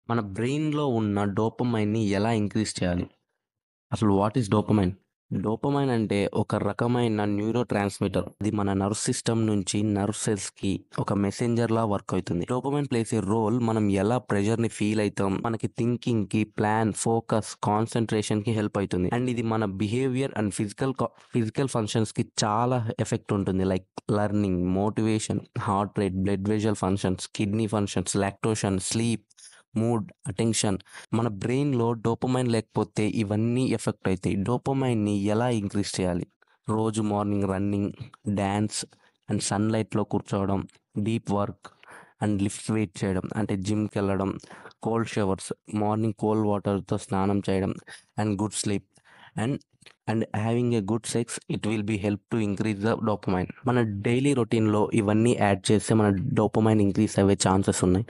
మన బ్రెయిన్‌లో ఉన్న డోపమైన్‌ని ఎలా ఇంక్రీజ్ చేయాలి? అసలు వాట్ ఈస్ డోపమైన్? డోపమైన్ అంటే ఒక రకమైన న్యూరో ట్రాన్స్‌మిటర్. అది మన నర్వ్ సిస్టమ్ నుంచి నర్వ్ సెల్స్‌కి ఒక మెసెంజర్‌లా వర్క్ అయితుంది. డోపమైన్ ప్లేస్ ఎ రోల్ మనం ఎలా ప్రెషర్‌ని ఫీల్ అయితాం, మనకి థింకింగ్‌కి, ప్లాన్, ఫోకస్, కాన్సంట్రేషన్‌కి హెల్ప్ అయితుంది. అండ్ ఇది మన బిహేవియర్ అండ్ ఫిజికల్ ఫంక్షన్స్‌కి చాలా ఎఫెక్ట్ ఉంటుంది. Like learning, motivation, heart rate, blood vessel functions, kidney functions, lactation, sleep, mood, attention. మన బ్రెయిన్‌లో డోపమైన్ లేకపోతే ఇవన్నీ ఎఫెక్ట్ అయితాయి. డోపమైన్‌ని ఎలా ఇంక్రీజ్ చేయాలి? రోజు మార్నింగ్ రన్నింగ్, డాన్స్ అండ్ సన్‌లైట్‌లో కూర్చోవడం, deep work and lift weight చేయడం అంటే జిమ్‌కెళ్ళడం, కోల్డ్ షవర్స్, మార్నింగ్ కోల్డ్ వాటర్‌తో స్నానం చేయడం and good sleep and having a good sex it will be help to increase the dopamine. మన డైలీ రొటీన్‌లో ఇవన్నీ యాడ్ చేస్తే మన డోపమైన్ ఇంక్రీజ్ అయ్యే ఛాన్సెస్ ఉన్నాయి.